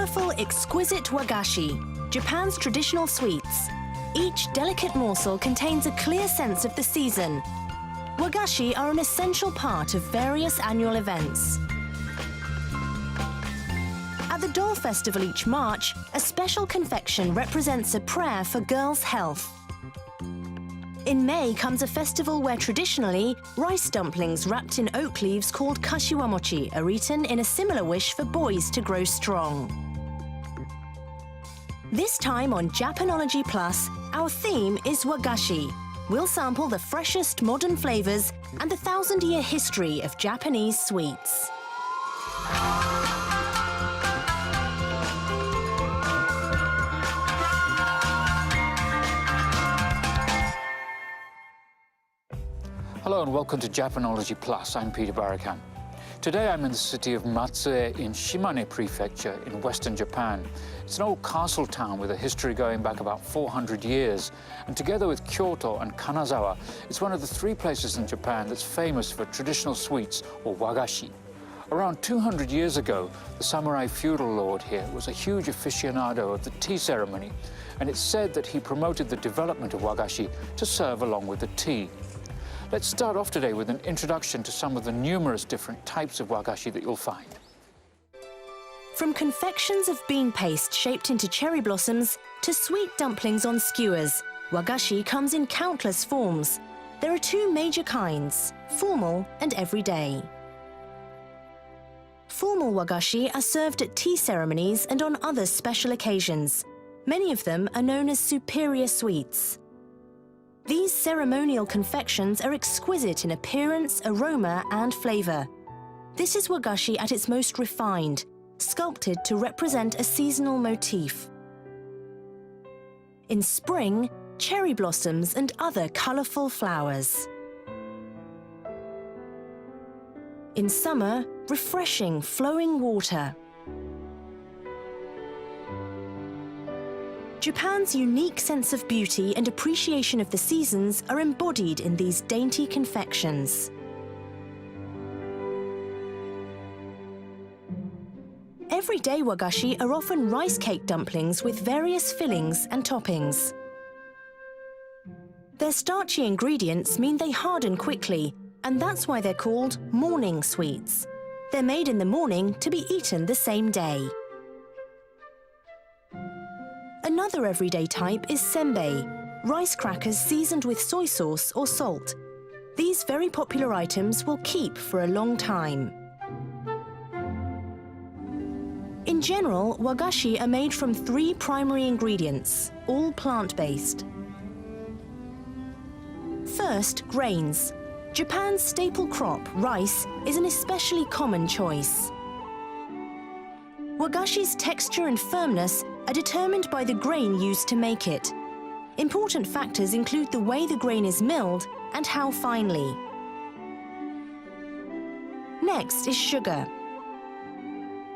colourful, exquisite wagashi, Japan's traditional sweets. Each delicate morsel contains a clear sense of the season. Wagashi are an essential part of various annual events. At the Doll Festival each March, a special confection represents a prayer for girls' health. In May comes a festival where traditionally, rice dumplings wrapped in oak leaves called kashiwamochi are eaten in a similar wish for boys to grow strong. This time on Japanology Plus, our theme is Wagashi. We'll sample the freshest modern flavours and the 1,000-year history of Japanese sweets. Hello and welcome to Japanology Plus. I'm Peter Barakan. Today I'm in the city of Matsue in Shimane Prefecture in western Japan. It's an old castle town with a history going back about 400 years. And together with Kyoto and Kanazawa, it's one of the 3 places in Japan that's famous for traditional sweets, or wagashi. Around 200 years ago, the samurai feudal lord here was a huge aficionado of the tea ceremony, and it's said that he promoted the development of wagashi to serve along with the tea. Let's start off today with an introduction to some of the numerous different types of wagashi that you'll find. From confections of bean paste shaped into cherry blossoms to sweet dumplings on skewers, wagashi comes in countless forms. There are 2 major kinds, formal and everyday. Formal wagashi are served at tea ceremonies and on other special occasions. Many of them are known as superior sweets. These ceremonial confections are exquisite in appearance, aroma, and flavour. This is wagashi at its most refined, sculpted to represent a seasonal motif. In spring, cherry blossoms and other colourful flowers. In summer, refreshing, flowing water. Japan's unique sense of beauty and appreciation of the seasons are embodied in these dainty confections. Everyday wagashi are often rice cake dumplings with various fillings and toppings. Their starchy ingredients mean they harden quickly, and that's why they're called morning sweets. They're made in the morning to be eaten the same day. Another everyday type is senbei, rice crackers seasoned with soy sauce or salt. These very popular items will keep for a long time. In general, wagashi are made from 3 primary ingredients, all plant-based. First, grains. Japan's staple crop, rice, is an especially common choice. Wagashi's texture and firmness are determined by the grain used to make it. Important factors include the way the grain is milled and how finely. Next is sugar.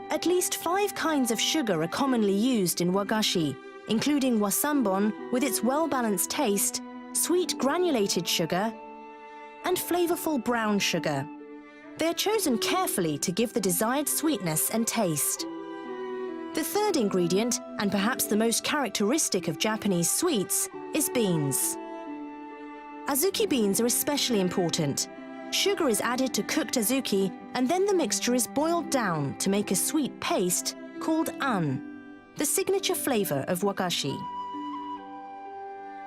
At least 5 kinds of sugar are commonly used in wagashi, including wasambon with its well-balanced taste, sweet granulated sugar, and flavorful brown sugar. They are chosen carefully to give the desired sweetness and taste. The third ingredient, and perhaps the most characteristic of Japanese sweets, is beans. Azuki beans are especially important. Sugar is added to cooked azuki, and then the mixture is boiled down to make a sweet paste called an, the signature flavor of wagashi.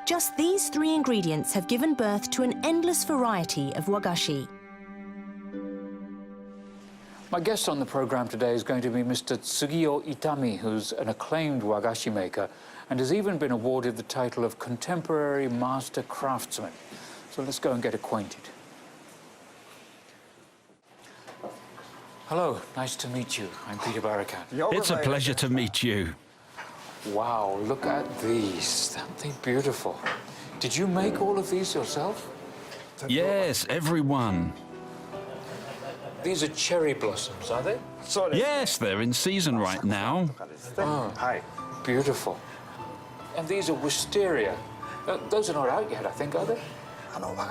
Just these 3 ingredients have given birth to an endless variety of wagashi. My guest on the program today is going to be Mr. Tsugio Itami, who's an acclaimed wagashi maker and has even been awarded the title of Contemporary Master Craftsman. So let's go and get acquainted. Hello, nice to meet you. I'm Peter Barakan. It's a pleasure to meet you. Wow, look at these. Aren't they beautiful? Did you make all of these yourself? Yes, everyone. These are cherry blossoms, are they? Yes, they're in season right now. Oh, beautiful. And these are wisteria. Those are not out yet, I think, are they?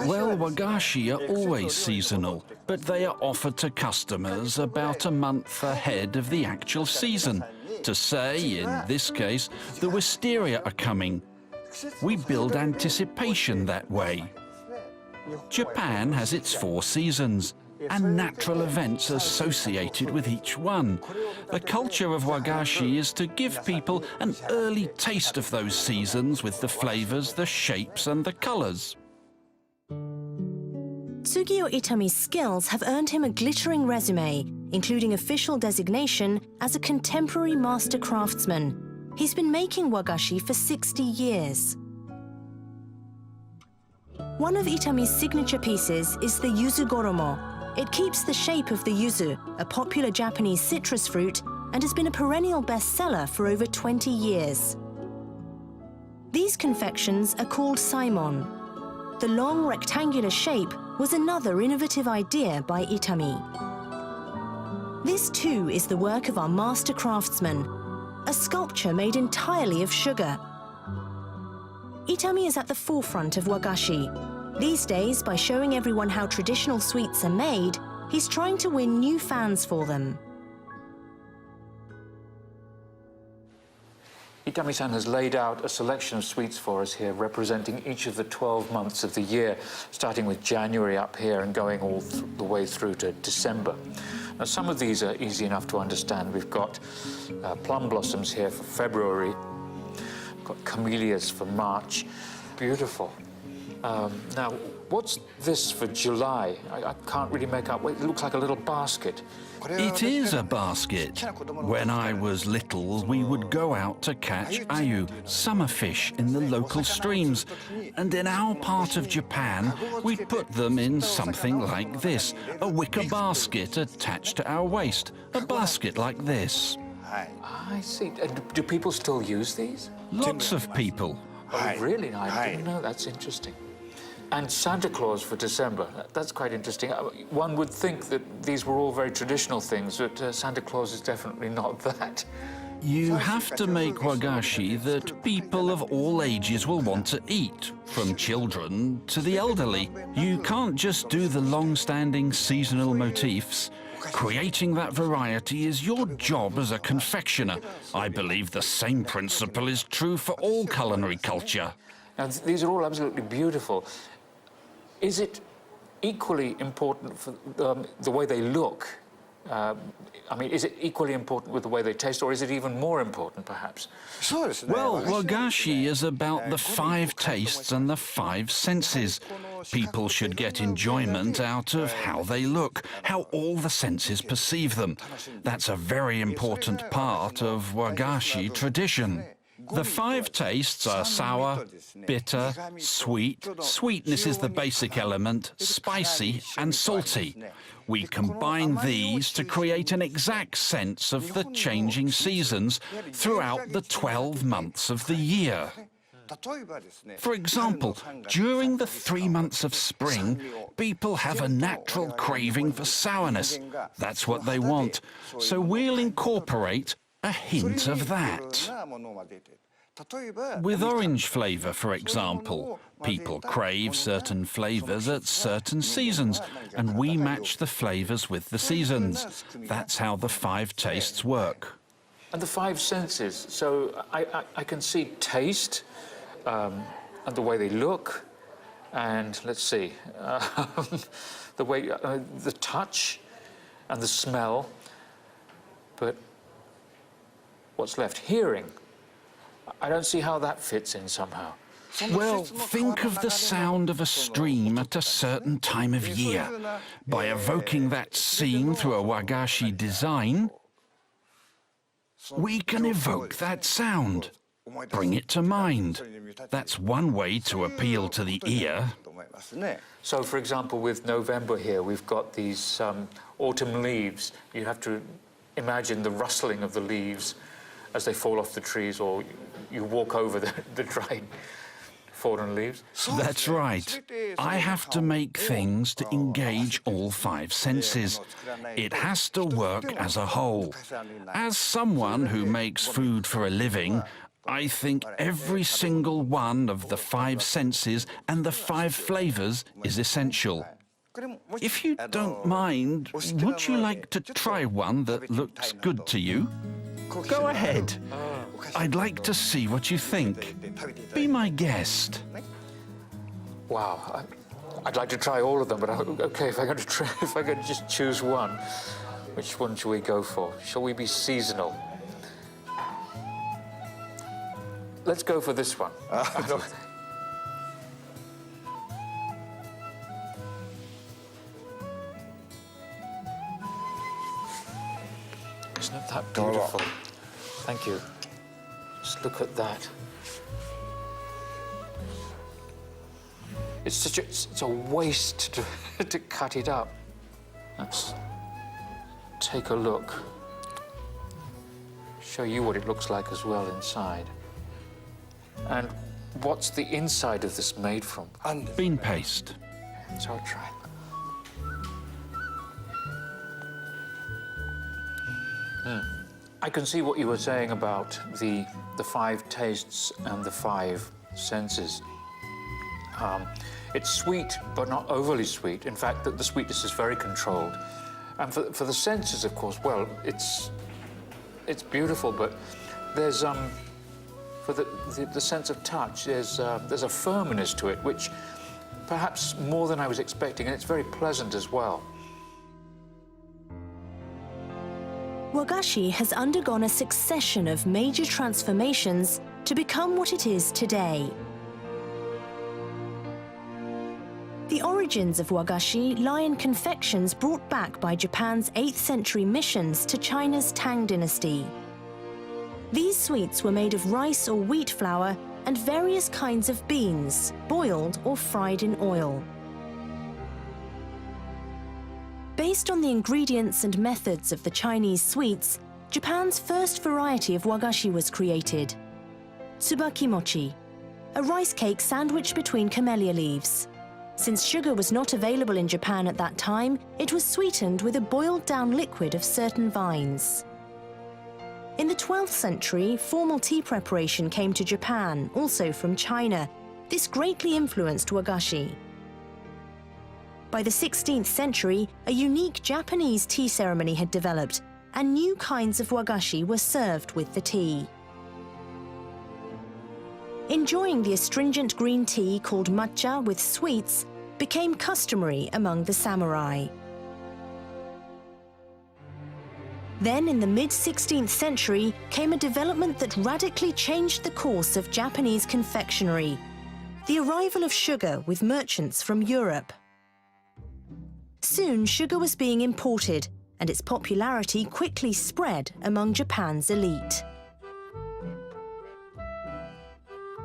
Well, wagashi are always seasonal, but they are offered to customers about a month ahead of the actual season to say, in this case, the wisteria are coming. We build anticipation that way. Japan has its 4 seasons and natural events associated with each one. The culture of Wagashi is to give people an early taste of those seasons with the flavors, the shapes and the colors. Tsugio Itami's skills have earned him a glittering resume, including official designation as a contemporary master craftsman. He's been making wagashi for 60 years. One of Itami's signature pieces is the yuzu goromo. It keeps the shape of the yuzu, a popular Japanese citrus fruit, and has been a perennial bestseller for over 20 years. These confections are called saimon. The long rectangular shape was another innovative idea by Itami. This too is the work of our master craftsman, a sculpture made entirely of sugar. Itami is at the forefront of wagashi. These days, by showing everyone how traditional sweets are made, he's trying to win new fans for them. Itami-san has laid out a selection of sweets for us here, representing each of the 12 months of the year, starting with January up here and going all the way through to December. Now, some of these are easy enough to understand. We've got plum blossoms here for February, got camellias for March. Beautiful. Now, what's this for July? I can't really make out. It looks like a little basket. It is a basket. When I was little, we would go out to catch ayu, summer fish, in the local streams. And in our part of Japan, we put them in something like this, a wicker basket attached to our waist, a basket like this. I see. Do people still use these? Lots of people. Oh, really? I didn't know. That's interesting. And Santa Claus for December. That's quite interesting. One would think that these were all very traditional things, but Santa Claus is definitely not that. You have to make wagashi that people of all ages will want to eat, from children to the elderly. You can't just do the long-standing seasonal motifs. Creating that variety is your job as a confectioner. I believe the same principle is true for all culinary culture. Now, these are all absolutely beautiful. Is it equally important for the way they look? I mean, is it equally important with the way they taste, or is it even more important, perhaps? Well, wagashi is about the 5 tastes and the 5 senses. People should get enjoyment out of how they look, how all the senses perceive them. That's a very important part of wagashi tradition. The 5 tastes are sour, bitter, sweet. Sweetness is the basic element, spicy and salty. We combine these to create an exact sense of the changing seasons throughout the 12 months of the year. For example, during the 3 months of spring, people have a natural craving for sourness. That's what they want. So we'll incorporate a hint of that. With orange flavour, for example, people crave certain flavours at certain seasons, and we match the flavours with the seasons. That's how the 5 tastes work. And the 5 senses. So I can see taste, and the way they look, and let's see, the way, the touch and the smell. But what's left? Hearing. I don't see how that fits in somehow. Well, think of the sound of a stream at a certain time of year. By evoking that scene through a wagashi design, we can evoke that sound, bring it to mind. That's one way to appeal to the ear. So, for example, with November here, we've got these autumn leaves. You have to imagine the rustling of the leaves as they fall off the trees, or you walk over the dried fallen leaves. That's right. I have to make things to engage all 5 senses. It has to work as a whole. As someone who makes food for a living, I think every single one of the 5 senses and the 5 flavors is essential. If you don't mind, would you like to try one that looks good to you? Go ahead. I'd like to see what you think. Be my guest. Wow, I'd like to try all of them, but okay, if I'm going to just choose one, which one shall we go for? Shall we be seasonal? Let's go for this one. Isn't that beautiful? Thank you. Just look at that. It's a waste to cut it up. Let's take a look. Show you what it looks like as well inside. And what's the inside of this made from? Bean paste. So I'll try. I can see what you were saying about the 5 tastes and the 5 senses. It's sweet, but not overly sweet. In fact, the sweetness is very controlled. And for the senses, of course, well, it's beautiful, but there's for the sense of touch, there's a firmness to it, which perhaps more than I was expecting, and it's very pleasant as well. Wagashi has undergone a succession of major transformations to become what it is today. The origins of Wagashi lie in confections brought back by Japan's 8th century missions to China's Tang dynasty. These sweets were made of rice or wheat flour and various kinds of beans, boiled or fried in oil. Based on the ingredients and methods of the Chinese sweets, Japan's first variety of wagashi was created. Tsubaki mochi, a rice cake sandwiched between camellia leaves. Since sugar was not available in Japan at that time, it was sweetened with a boiled-down liquid of certain vines. In the 12th century, formal tea preparation came to Japan, also from China. This greatly influenced wagashi. By the 16th century, a unique Japanese tea ceremony had developed, and new kinds of wagashi were served with the tea. Enjoying the astringent green tea called matcha with sweets became customary among the samurai. Then, in the mid-16th century, came a development that radically changed the course of Japanese confectionery: the arrival of sugar with merchants from Europe. Soon, sugar was being imported, and its popularity quickly spread among Japan's elite.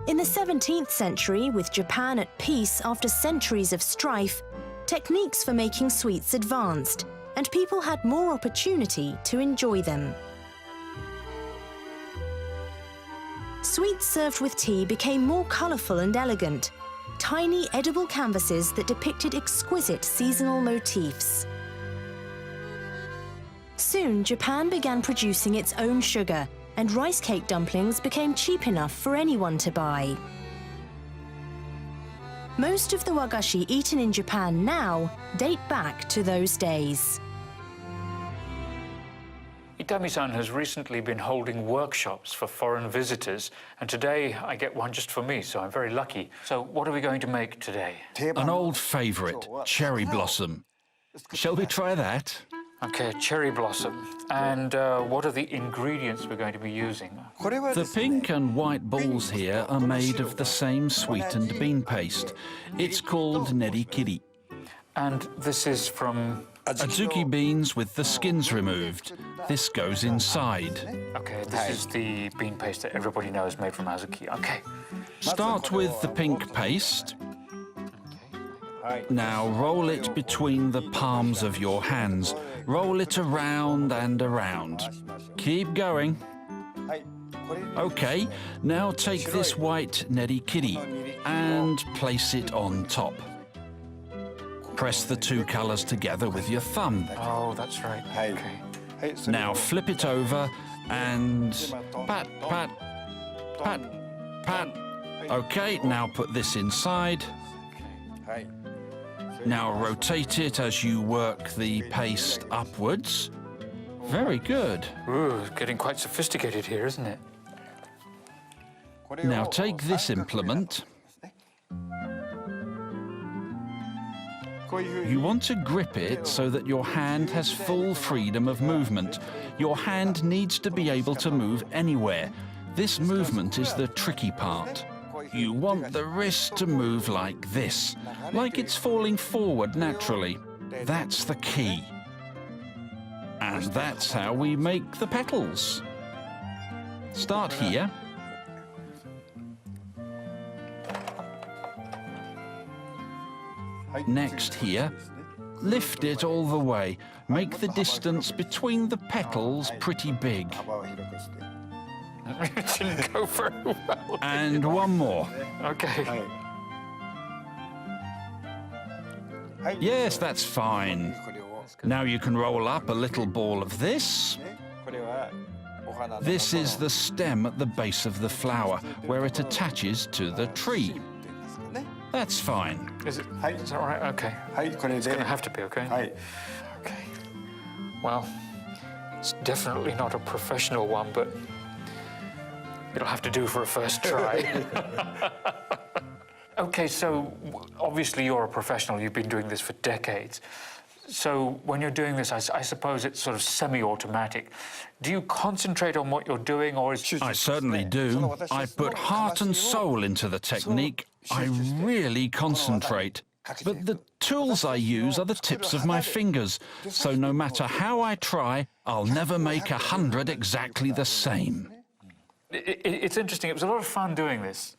In the 17th century, with Japan at peace after centuries of strife, techniques for making sweets advanced, and people had more opportunity to enjoy them. Sweets served with tea became more colourful and elegant, tiny edible canvases that depicted exquisite seasonal motifs. Soon, Japan began producing its own sugar, and rice cake dumplings became cheap enough for anyone to buy. Most of the wagashi eaten in Japan now date back to those days. Itami-san has recently been holding workshops for foreign visitors, and today I get one just for me, so I'm very lucky. So what are we going to make today? An old favourite, cherry blossom. Shall we try that? Okay, cherry blossom. And what are the ingredients we're going to be using? The pink and white balls here are made of the same sweetened bean paste. It's called nerikiri. And this is from... Azuki beans with the skins removed. This goes inside. Okay, this is the bean paste that everybody knows made from azuki. Okay. Start with the pink paste. Now roll it between the palms of your hands. Roll it around and around. Keep going. Okay, now take this white nerikiri and place it on top. Press the two colours together with your thumb. Oh, that's right. Okay. Now flip it over and pat, pat, pat, pat. Okay, now put this inside. Now rotate it as you work the paste upwards. Very good. Ooh, getting quite sophisticated here, isn't it? Now take this implement. You want to grip it so that your hand has full freedom of movement. Your hand needs to be able to move anywhere. This movement is the tricky part. You want the wrist to move like this, like it's falling forward naturally. That's the key. And that's how we make the petals. Start here. Next here. Lift it all the way. Make the distance between the petals pretty big. It didn't go very well. And one more. Okay. Yes, that's fine. Now you can roll up a little ball of this. This is the stem at the base of the flower, where it attaches to the tree. That's fine. Is that all right? Okay. It's going to have to be, okay? Okay. Well, it's definitely not a professional one, but it'll have to do for a first try. Okay, so obviously you're a professional. You've been doing this for decades. So when you're doing this, I suppose it's sort of semi-automatic. Do you concentrate on what you're doing, or is... I certainly do. I put heart and soul into the technique. I really concentrate. But the tools I use are the tips of my fingers. So no matter how I try, I'll never make 100 exactly the same. It's interesting. It was a lot of fun doing this.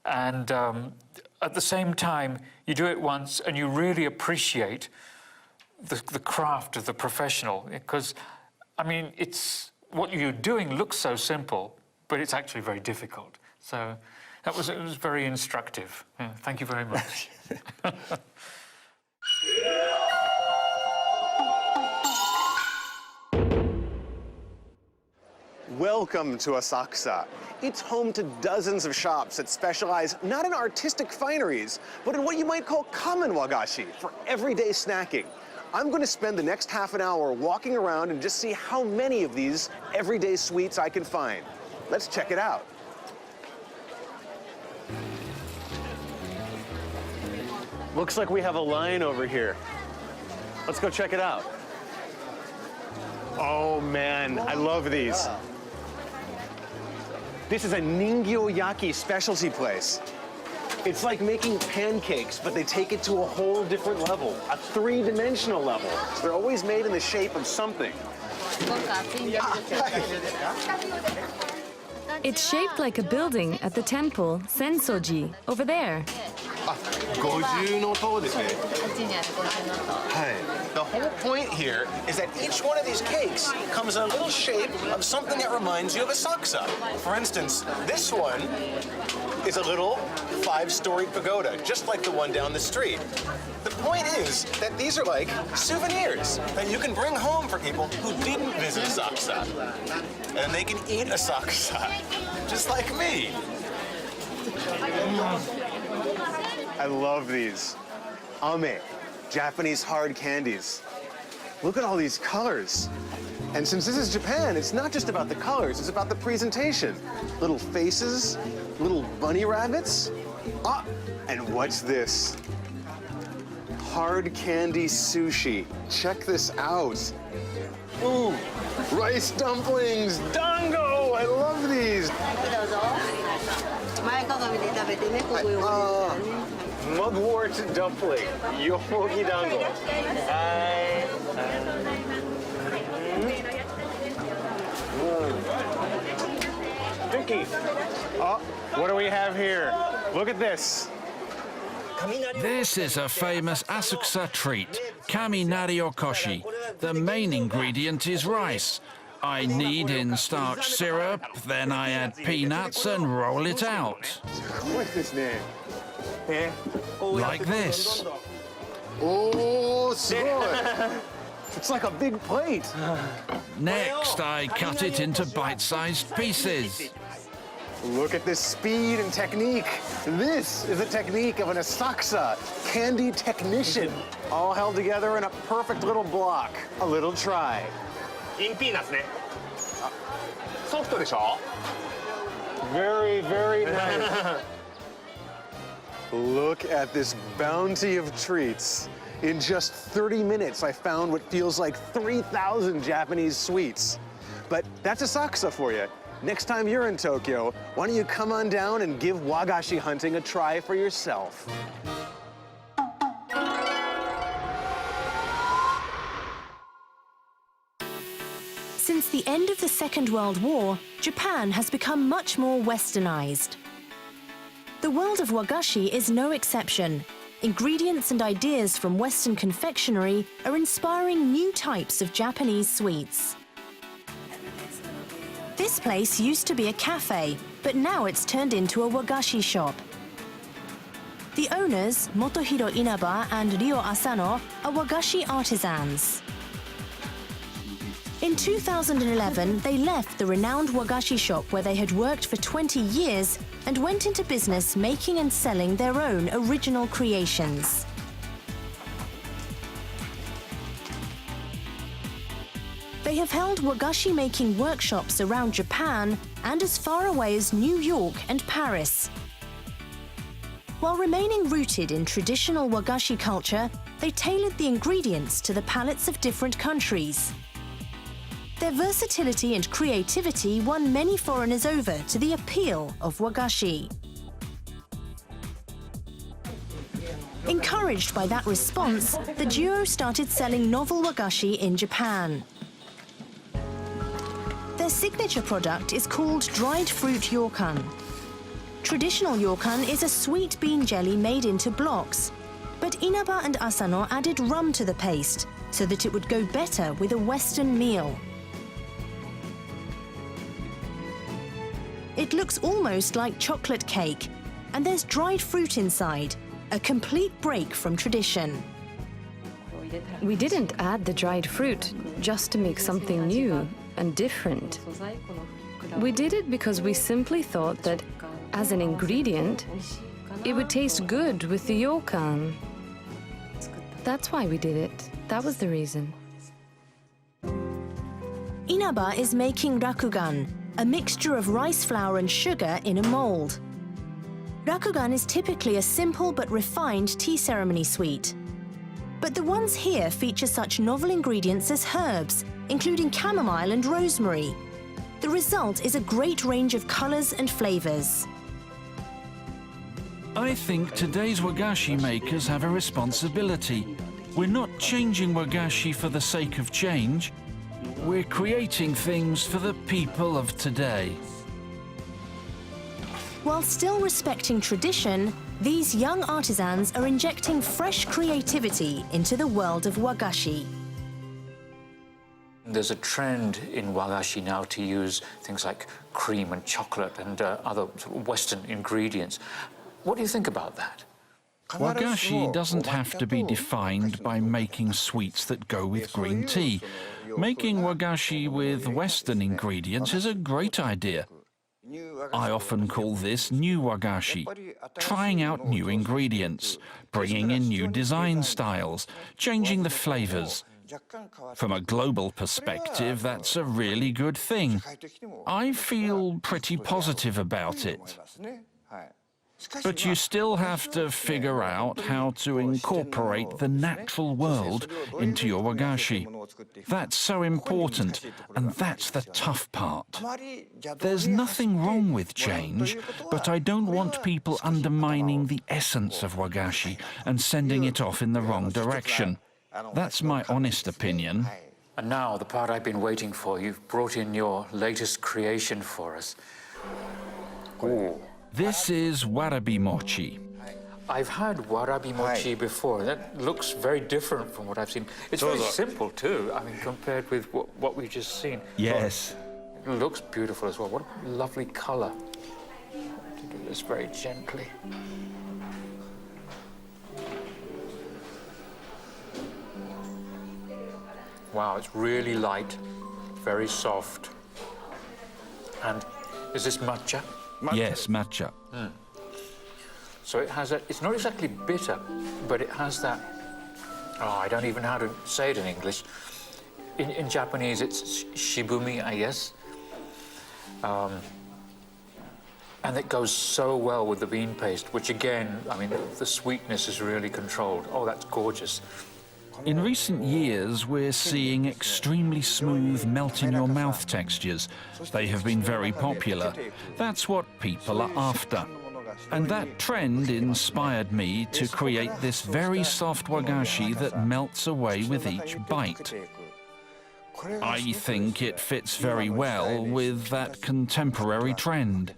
And at the same time, you do it once and you really appreciate the craft of the professional, because, I mean, it's what you're doing looks so simple, but it's actually very difficult. So it was very instructive. Yeah, thank you very much. Welcome to Asakusa. It's home to dozens of shops that specialize not in artistic fineries, but in what you might call common wagashi for everyday snacking. I'm going to spend the next half an hour walking around and just see how many of these everyday sweets I can find. Let's check it out. Looks like we have a line over here. Let's go check it out. Oh man, I love these. This is a ningyo-yaki specialty place. It's like making pancakes, but they take it to a whole different level, a three-dimensional level. They're always made in the shape of something. It's shaped like a building at the temple, Sensoji, over there. The whole point here is that each one of these cakes comes in a little shape of something that reminds you of Asakusa. For instance, this one is a little 5-storied pagoda, just like the one down the street. The point is that these are like souvenirs that you can bring home for people who didn't visit Asakusa. And they can eat Asakusa, just like me. I love these. Ame, Japanese hard candies. Look at all these colors. And since this is Japan, it's not just about the colors, it's about the presentation. Little faces, little bunny rabbits. Ah, and what's this? Hard candy sushi. Check this out. Ooh, rice dumplings, dango, I love these. Mugwort dumpling, yogi dango. Vicky, oh, what do we have here? Look at this. This is a famous Asakusa treat, kaminari okoshi. The main ingredient is rice. I knead in starch syrup, then I add peanuts and roll it out. What's this name? Like this. Oh, it's like a big plate. Next, I cut it into bite-sized pieces. Look at this speed and technique. This is a technique of an Asakusa candy technician, all held together in a perfect little block. A little try. インピーナッツね。ソフトでしょ? Very, very nice. Look at this bounty of treats. In just 30 minutes, I found what feels like 3,000 Japanese sweets. But that's Asakusa for you. Next time you're in Tokyo, why don't you come on down and give wagashi hunting a try for yourself? Since the end of the Second World War, Japan has become much more westernized. The world of wagashi is no exception. Ingredients and ideas from Western confectionery are inspiring new types of Japanese sweets. This place used to be a cafe, but now it's turned into a wagashi shop. The owners, Motohiro Inaba and Ryo Asano, are wagashi artisans. In 2011, they left the renowned wagashi shop where they had worked for 20 years and went into business making and selling their own original creations. They have held wagashi-making workshops around Japan and as far away as New York and Paris. While remaining rooted in traditional wagashi culture, they tailored the ingredients to the palates of different countries. Their versatility and creativity won many foreigners over to the appeal of wagashi. Encouraged by that response, the duo started selling novel wagashi in Japan. Their signature product is called dried fruit ryokan. Traditional ryokan is a sweet bean jelly made into blocks, but Inaba and Asano added rum to the paste so that it would go better with a Western meal. It looks almost like chocolate cake, and there's dried fruit inside, a complete break from tradition. We didn't add the dried fruit just to make something new and different. We did it because we simply thought that, as an ingredient, it would taste good with the ryokan. That's why we did it. That was the reason. Inaba is making rakugan, a mixture of rice flour and sugar in a mold. Rakugan is typically a simple but refined tea ceremony sweet. But the ones here feature such novel ingredients as herbs, including chamomile and rosemary. The result is a great range of colors and flavors. I think today's wagashi makers have a responsibility. We're not changing wagashi for the sake of change. We're creating things for the people of today. While still respecting tradition, these young artisans are injecting fresh creativity into the world of wagashi. There's a trend in wagashi now to use things like cream and chocolate and other sort of Western ingredients. What do you think about that? Wagashi doesn't have to be defined by making sweets that go with green tea. Making wagashi with Western ingredients is a great idea. I often call this new wagashi, trying out new ingredients, bringing in new design styles, changing the flavors. From a global perspective, that's a really good thing. I feel pretty positive about it. But you still have to figure out how to incorporate the natural world into your wagashi. That's so important, and that's the tough part. There's nothing wrong with change, but I don't want people undermining the essence of wagashi and sending it off in the wrong direction. That's my honest opinion. And now, the part I've been waiting for. You've brought in your latest creation for us. Ooh. This is warabi mochi. I've had warabi mochi before. That looks very different from what I've seen. It's very simple, too, I mean, compared with what we've just seen. Yes. It looks beautiful as well. What a lovely color. To do this very gently. Wow, it's really light, very soft. And is this matcha? Yes, matcha. Mm. So it has it's not exactly bitter, but it has that, I don't even know how to say it in English. In Japanese, it's shibumi, I guess. And it goes so well with the bean paste, which again, I mean, the sweetness is really controlled. Oh, that's gorgeous. In recent years, we're seeing extremely smooth, melt-in-your-mouth textures. They have been very popular. That's what people are after. And that trend inspired me to create this very soft wagashi that melts away with each bite. I think it fits very well with that contemporary trend.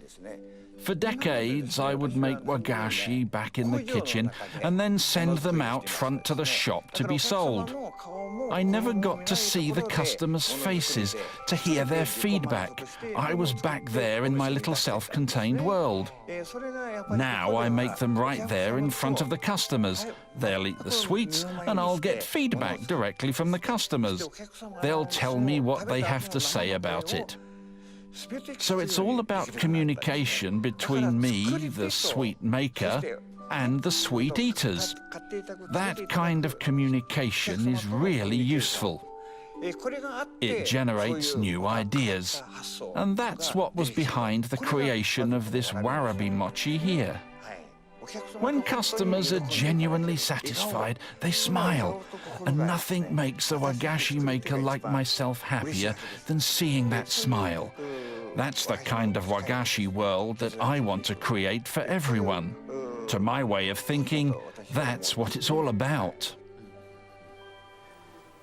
For decades, I would make wagashi back in the kitchen and then send them out front to the shop to be sold. I never got to see the customers' faces, to hear their feedback. I was back there in my little self-contained world. Now I make them right there in front of the customers. They'll eat the sweets and I'll get feedback directly from the customers. They'll tell me what they have to say about it. So it's all about communication between me, the sweet maker, and the sweet eaters. That kind of communication is really useful. It generates new ideas. And that's what was behind the creation of this warabi mochi here. When customers are genuinely satisfied, they smile. And nothing makes a wagashi maker like myself happier than seeing that smile. That's the kind of wagashi world that I want to create for everyone. To my way of thinking, that's what it's all about.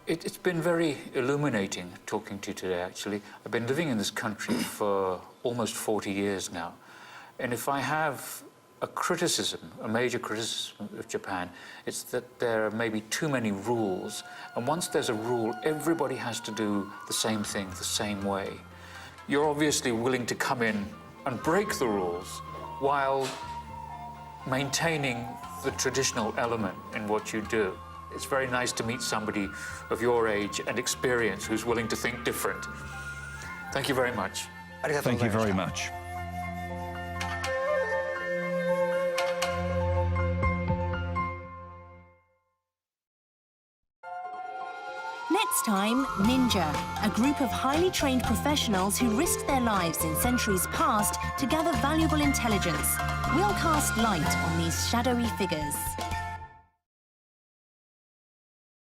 It's been very illuminating talking to you today, actually. I've been living in this country for almost 40 years now. And if I have a criticism, a major criticism of Japan, it's that there are maybe too many rules. And once there's a rule, everybody has to do the same thing the same way. You're obviously willing to come in and break the rules while maintaining the traditional element in what you do. It's very nice to meet somebody of your age and experience who's willing to think different. Thank you very much. Thank you very much. Next time, Ninja, a group of highly trained professionals who risked their lives in centuries past to gather valuable intelligence. We'll cast light on these shadowy figures.